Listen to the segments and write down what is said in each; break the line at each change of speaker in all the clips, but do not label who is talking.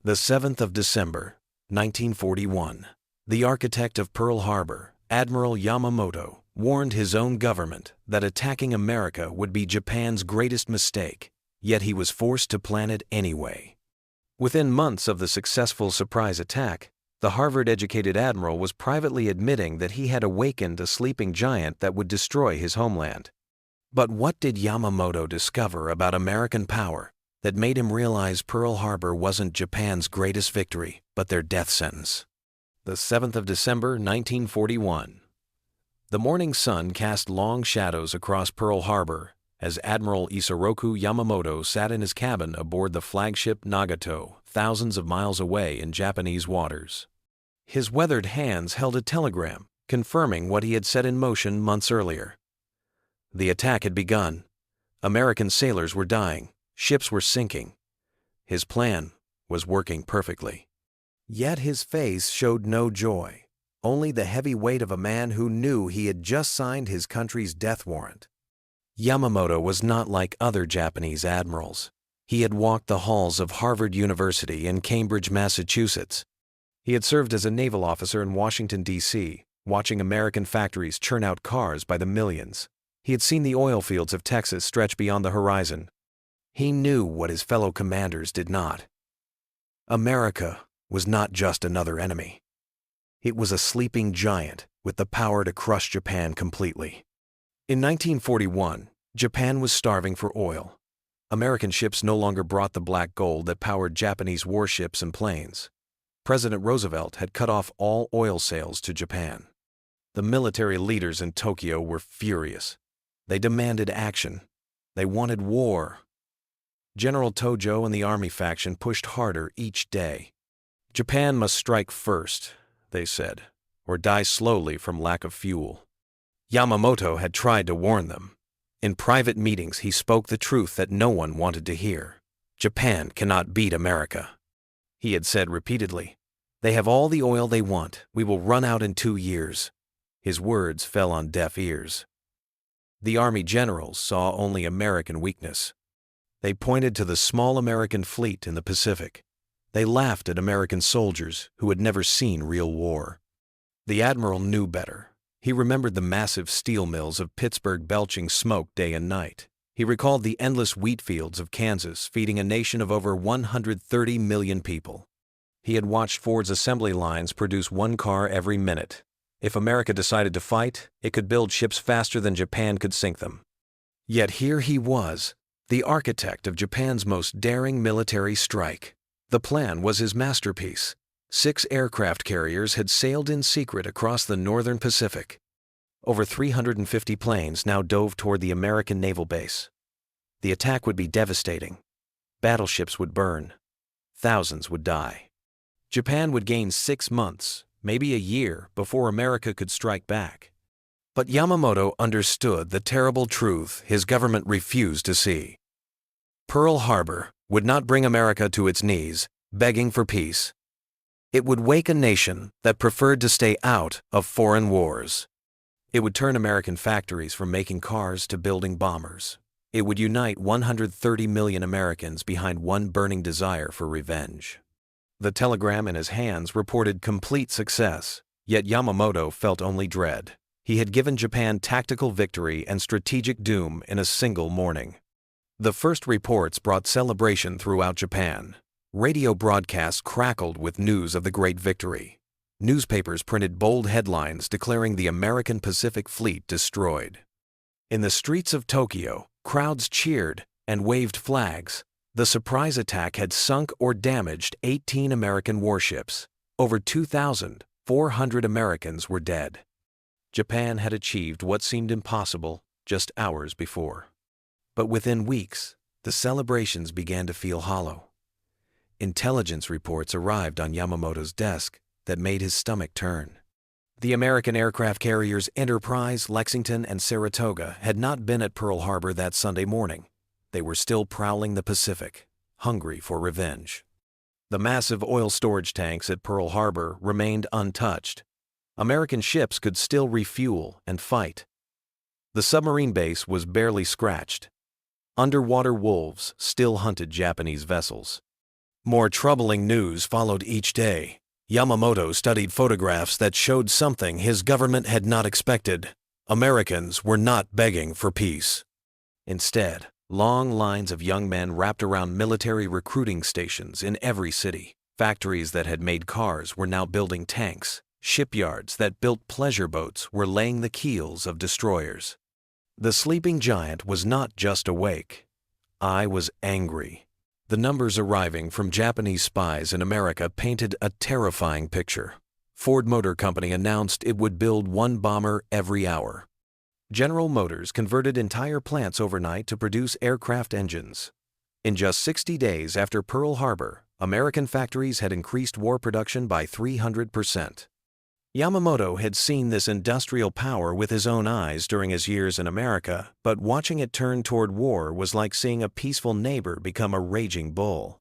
The 7th of December, 1941. The architect of Pearl Harbor, Admiral Yamamoto, warned his own government that attacking America would be Japan's greatest mistake, yet he was forced to plan it anyway. Within months of the successful surprise attack, the Harvard-educated admiral was privately admitting that he had awakened a sleeping giant that would destroy his homeland. But what did Yamamoto discover about American power that made him realize Pearl Harbor wasn't Japan's greatest victory, but their death sentence? The 7th of December, 1941. The morning sun cast long shadows across Pearl Harbor as Admiral Isoroku Yamamoto sat in his cabin aboard the flagship Nagato, thousands of miles away in Japanese waters. His weathered hands held a telegram, confirming what he had set in motion months earlier. The attack had begun. American sailors were dying. Ships were sinking. His plan was working perfectly. Yet his face showed no joy, only the heavy weight of a man who knew he had just signed his country's death warrant. Yamamoto was not like other Japanese admirals. He had walked the halls of Harvard University in Cambridge, Massachusetts. He had served as a naval officer in Washington, D.C., watching American factories churn out cars by the millions. He had seen the oil fields of Texas stretch beyond the horizon. He knew what his fellow commanders did not. America was not just another enemy. It was a sleeping giant with the power to crush Japan completely. In 1941, Japan was starving for oil. American ships no longer brought the black gold that powered Japanese warships and planes. President Roosevelt had cut off all oil sales to Japan. The military leaders in Tokyo were furious. They demanded action. They wanted war. General Tojo and the army faction pushed harder each day. Japan must strike first, they said, or die slowly from lack of fuel. Yamamoto had tried to warn them. In private meetings, he spoke the truth that no one wanted to hear. Japan cannot beat America. He had said repeatedly, "They have all the oil they want. We will run out in 2 years." His words fell on deaf ears. The Army generals saw only American weakness. They pointed to the small American fleet in the Pacific. They laughed at American soldiers who had never seen real war. The admiral knew better. He remembered the massive steel mills of Pittsburgh belching smoke day and night. He recalled the endless wheat fields of Kansas feeding a nation of over 130 million people. He had watched Ford's assembly lines produce 1 car every minute. If America decided to fight, it could build ships faster than Japan could sink them. Yet here he was, the architect of Japan's most daring military strike. The plan was his masterpiece. 6 aircraft carriers had sailed in secret across the northern Pacific. Over 350 planes now dove toward the American naval base. The attack would be devastating. Battleships would burn. Thousands would die. Japan would gain 6 months, maybe a year, before America could strike back. But Yamamoto understood the terrible truth his government refused to see. Pearl Harbor would not bring America to its knees, begging for peace. It would wake a nation that preferred to stay out of foreign wars. It would turn American factories from making cars to building bombers. It would unite 130 million Americans behind one burning desire for revenge. The telegram in his hands reported complete success, yet Yamamoto felt only dread. He had given Japan tactical victory and strategic doom in a single morning. The first reports brought celebration throughout Japan. Radio broadcasts crackled with news of the great victory. Newspapers printed bold headlines declaring the American Pacific Fleet destroyed. In the streets of Tokyo, crowds cheered and waved flags. The surprise attack had sunk or damaged 18 American warships. Over 2,400 Americans were dead. Japan had achieved what seemed impossible just hours before. But within weeks, the celebrations began to feel hollow. Intelligence reports arrived on Yamamoto's desk that made his stomach turn. The American aircraft carriers Enterprise, Lexington, and Saratoga had not been at Pearl Harbor that Sunday morning. They were still prowling the Pacific, hungry for revenge. The massive oil storage tanks at Pearl Harbor remained untouched. American ships could still refuel and fight. The submarine base was barely scratched. Underwater wolves still hunted Japanese vessels. More troubling news followed each day. Yamamoto studied photographs that showed something his government had not expected. Americans were not begging for peace. Instead, long lines of young men wrapped around military recruiting stations in every city. Factories that had made cars were now building tanks. Shipyards that built pleasure boats were laying the keels of destroyers. The sleeping giant was not just awake. I was angry. The numbers arriving from Japanese spies in America painted a terrifying picture. Ford Motor Company announced it would build one bomber every hour. General Motors converted entire plants overnight to produce aircraft engines. In just 60 days after Pearl Harbor, American factories had increased war production by 300%. Yamamoto had seen this industrial power with his own eyes during his years in America, but watching it turn toward war was like seeing a peaceful neighbor become a raging bull.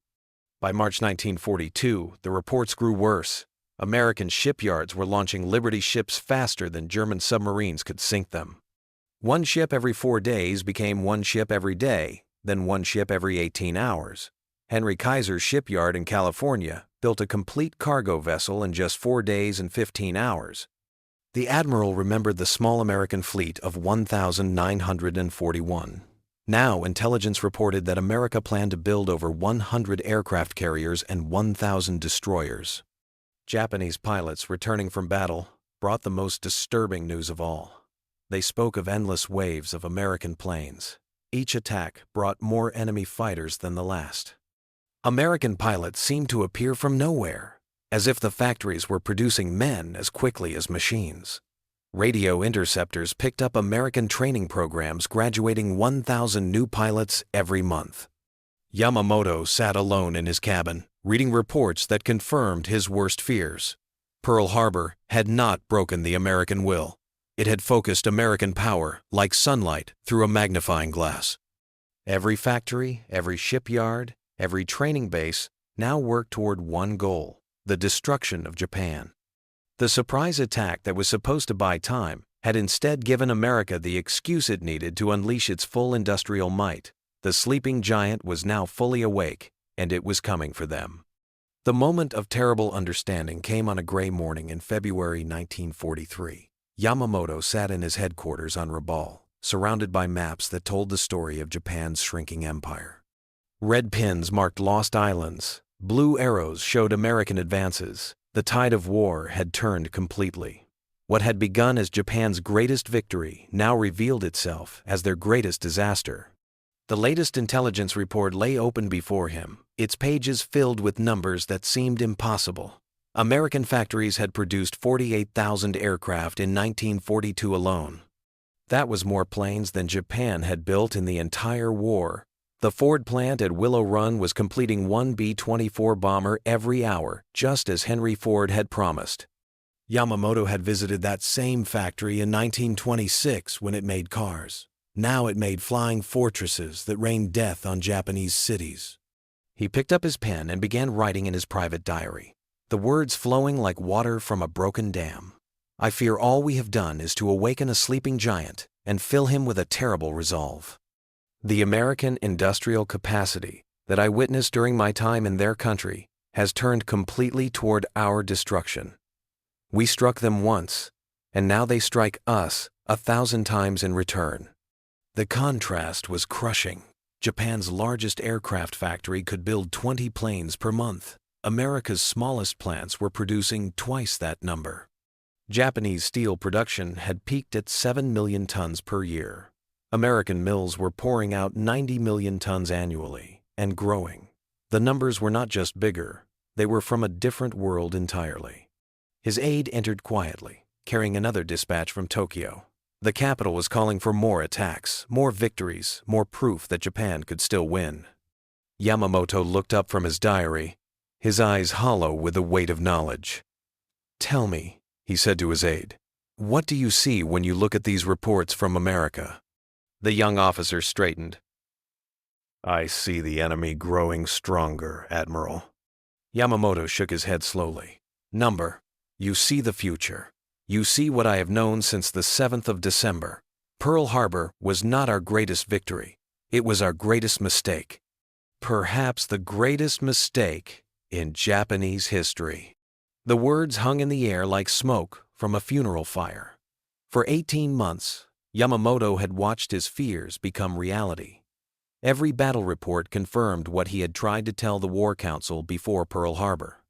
By March 1942, the reports grew worse. American shipyards were launching Liberty ships faster than German submarines could sink them. One ship every 4 days became one ship every day, then one ship every 18 hours. Henry Kaiser's shipyard in California built a complete cargo vessel in just 4 days and 15 hours. The Admiral remembered the small American fleet of 1,941. Now, intelligence reported that America planned to build over 100 aircraft carriers and 1,000 destroyers. Japanese pilots returning from battle brought the most disturbing news of all. They spoke of endless waves of American planes. Each attack brought more enemy fighters than the last. American pilots seemed to appear from nowhere, as if the factories were producing men as quickly as machines. Radio interceptors picked up American training programs graduating 1,000 new pilots every month. Yamamoto sat alone in his cabin, reading reports that confirmed his worst fears. Pearl Harbor had not broken the American will. It had focused American power like sunlight through a magnifying glass. Every factory, every shipyard, every training base now worked toward one goal: the destruction of Japan. The surprise attack that was supposed to buy time had instead given America the excuse it needed to unleash its full industrial might. The sleeping giant was now fully awake, and it was coming for them. The moment of terrible understanding came on a gray morning in February 1943. Yamamoto sat in his headquarters on Rabaul, surrounded by maps that told the story of Japan's shrinking empire. Red pins marked lost islands. Blue arrows showed American advances. The tide of war had turned completely. What had begun as Japan's greatest victory now revealed itself as their greatest disaster. The latest intelligence report lay open before him, its pages filled with numbers that seemed impossible. American factories had produced 48,000 aircraft in 1942 alone. That was more planes than Japan had built in the entire war. The Ford plant at Willow Run was completing one B-24 bomber every hour, just as Henry Ford had promised. Yamamoto had visited that same factory in 1926 when it made cars. Now it made flying fortresses that rained death on Japanese cities. He picked up his pen and began writing in his private diary, the words flowing like water from a broken dam. I fear all we have done is to awaken a sleeping giant and fill him with a terrible resolve. The American industrial capacity that I witnessed during my time in their country has turned completely toward our destruction. We struck them once, and now they strike us 1,000 times in return. The contrast was crushing. Japan's largest aircraft factory could build 20 planes per month. America's smallest plants were producing twice that number. Japanese steel production had peaked at 7 million tons per year. American mills were pouring out 90 million tons annually, and growing. The numbers were not just bigger, they were from a different world entirely. His aide entered quietly, carrying another dispatch from Tokyo. The capital was calling for more attacks, more victories, more proof that Japan could still win. Yamamoto looked up from his diary, his eyes hollow with the weight of knowledge. "Tell me," he said to his aide, "what do you see when you look at these reports from America?" The young officer straightened. "I see the enemy growing stronger, Admiral." Yamamoto shook his head slowly. "Number, you see the future. You see what I have known since the 7th of December. Pearl Harbor was not our greatest victory. It was our greatest mistake." Perhaps the greatest mistake in Japanese history. The words hung in the air like smoke from a funeral fire. For 18 months, Yamamoto had watched his fears become reality. Every battle report confirmed what he had tried to tell the War Council before Pearl Harbor.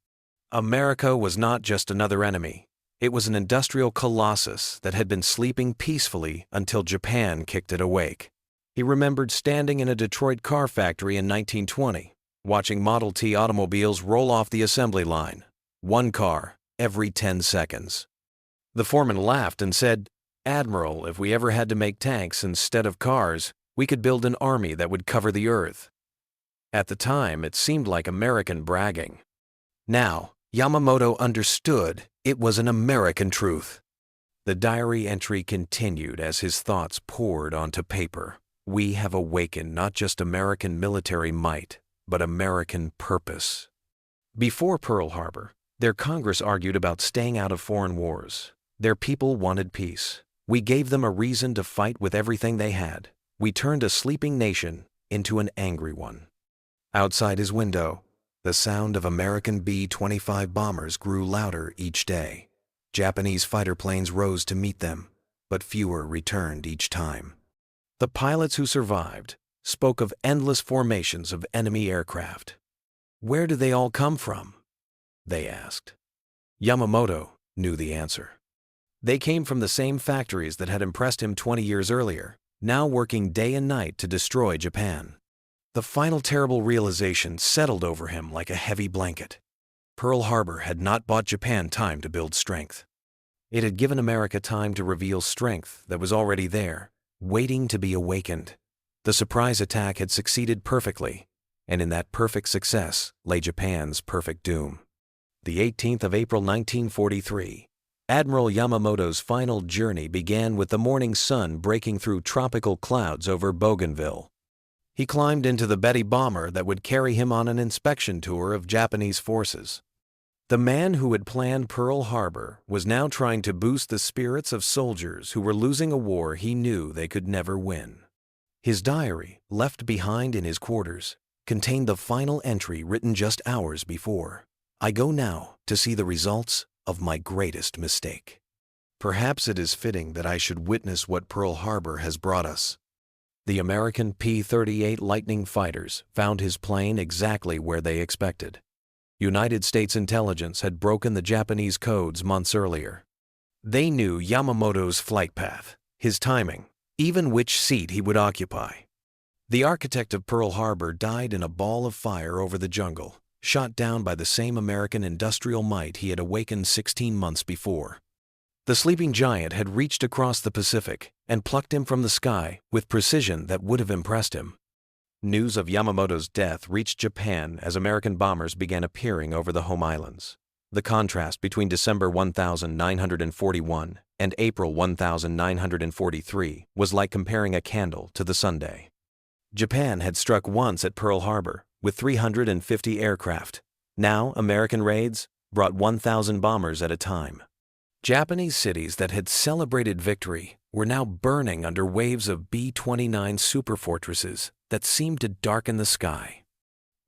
America was not just another enemy. It was an industrial colossus that had been sleeping peacefully until Japan kicked it awake. He remembered standing in a Detroit car factory in 1920, watching Model T automobiles roll off the assembly line, one car every 10 seconds. The foreman laughed and said, "Admiral, if we ever had to make tanks instead of cars, we could build an army that would cover the earth." At the time, it seemed like American bragging. Now, Yamamoto understood it was an American truth. The diary entry continued as his thoughts poured onto paper. We have awakened not just American military might, but American purpose. Before Pearl Harbor, their Congress argued about staying out of foreign wars. Their people wanted peace. We gave them a reason to fight with everything they had. We turned a sleeping nation into an angry one. Outside his window, the sound of American B-25 bombers grew louder each day. Japanese fighter planes rose to meet them, but fewer returned each time. The pilots who survived spoke of endless formations of enemy aircraft. "Where do they all come from?" they asked. Yamamoto knew the answer. They came from the same factories that had impressed him 20 years earlier, now working day and night to destroy Japan. The final terrible realization settled over him like a heavy blanket. Pearl Harbor had not bought Japan time to build strength. It had given America time to reveal strength that was already there, waiting to be awakened. The surprise attack had succeeded perfectly, and in that perfect success lay Japan's perfect doom. The 18th of April 1943, Admiral Yamamoto's final journey began with the morning sun breaking through tropical clouds over Bougainville. He climbed into the Betty bomber that would carry him on an inspection tour of Japanese forces. The man who had planned Pearl Harbor was now trying to boost the spirits of soldiers who were losing a war he knew they could never win. His diary, left behind in his quarters, contained the final entry written just hours before. "I go now to see the results of my greatest mistake. Perhaps it is fitting that I should witness what Pearl Harbor has brought us." The American P-38 Lightning fighters found his plane exactly where they expected. United States intelligence had broken the Japanese codes months earlier. They knew Yamamoto's flight path, his timing, even which seat he would occupy. The architect of Pearl Harbor died in a ball of fire over the jungle, shot down by the same American industrial might he had awakened 16 months before. The sleeping giant had reached across the Pacific and plucked him from the sky with precision that would have impressed him. News of Yamamoto's death reached Japan as American bombers began appearing over the home islands. The contrast between December 1941 and April 1943 was like comparing a candle to the Sunday. Japan had struck once at Pearl Harbor with 350 aircraft. Now, American raids brought 1,000 bombers at a time. Japanese cities that had celebrated victory were now burning under waves of B-29 superfortresses that seemed to darken the sky.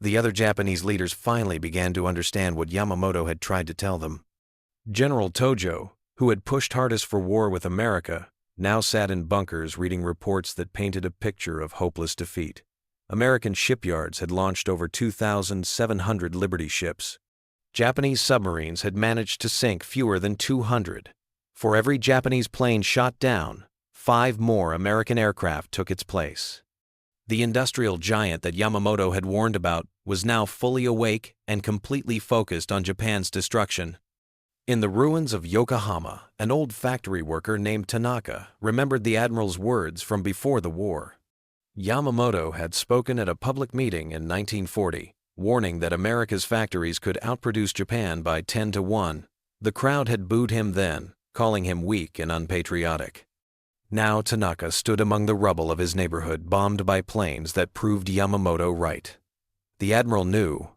The other Japanese leaders finally began to understand what Yamamoto had tried to tell them. General Tojo, who had pushed hardest for war with America, now sat in bunkers reading reports that painted a picture of hopeless defeat. American shipyards had launched over 2,700 Liberty ships. Japanese submarines had managed to sink fewer than 200. For every Japanese plane shot down, 5 more American aircraft took its place. The industrial giant that Yamamoto had warned about was now fully awake and completely focused on Japan's destruction. In the ruins of Yokohama, an old factory worker named Tanaka remembered the admiral's words from before the war. Yamamoto had spoken at a public meeting in 1940, warning that America's factories could outproduce Japan by 10 to 1. The crowd had booed him then, calling him weak and unpatriotic. Now Tanaka stood among the rubble of his neighborhood bombed by planes that proved Yamamoto right. The admiral knew,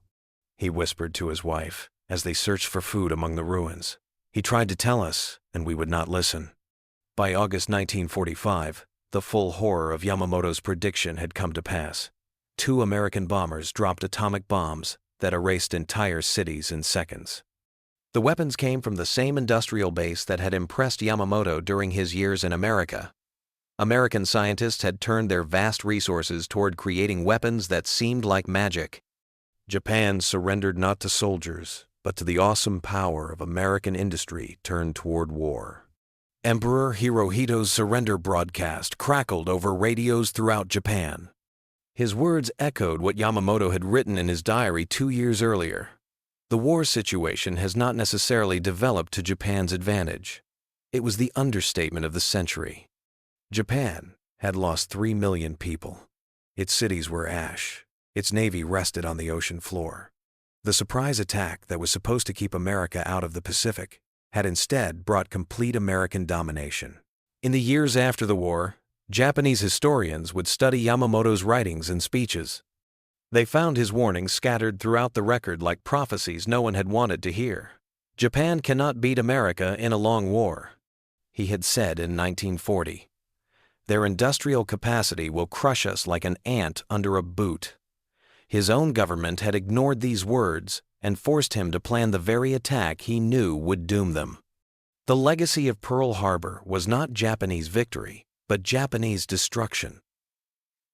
he whispered to his wife as they searched for food among the ruins. He tried to tell us, and we would not listen. By August 1945, the full horror of Yamamoto's prediction had come to pass. 2 American bombers dropped atomic bombs that erased entire cities in seconds. The weapons came from the same industrial base that had impressed Yamamoto during his years in America. American scientists had turned their vast resources toward creating weapons that seemed like magic. Japan surrendered not to soldiers, but to the awesome power of American industry turned toward war. Emperor Hirohito's surrender broadcast crackled over radios throughout Japan. His words echoed what Yamamoto had written in his diary 2 years earlier. The war situation has not necessarily developed to Japan's advantage. It was the understatement of the century. Japan had lost 3 million people. Its cities were ash. Its navy rested on the ocean floor. The surprise attack that was supposed to keep America out of the Pacific had instead brought complete American domination. In the years after the war, Japanese historians would study Yamamoto's writings and speeches. They found his warnings scattered throughout the record like prophecies no one had wanted to hear. Japan cannot beat America in a long war, he had said in 1940. Their industrial capacity will crush us like an ant under a boot. His own government had ignored these words and forced him to plan the very attack he knew would doom them. The legacy of Pearl Harbor was not Japanese victory, but Japanese destruction.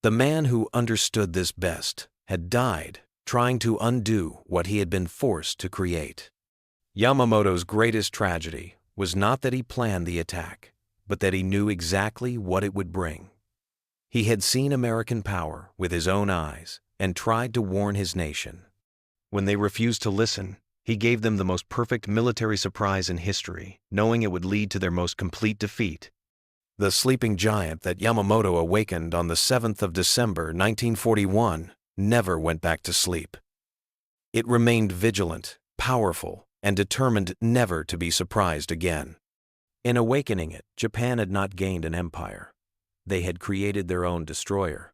The man who understood this best had died trying to undo what he had been forced to create. Yamamoto's greatest tragedy was not that he planned the attack, but that he knew exactly what it would bring. He had seen American power with his own eyes and tried to warn his nation. When they refused to listen, he gave them the most perfect military surprise in history, knowing it would lead to their most complete defeat. The sleeping giant that Yamamoto awakened on the 7th of December 1941 never went back to sleep. It remained vigilant, powerful, and determined never to be surprised again. In awakening it, Japan had not gained an empire. They had created their own destroyer.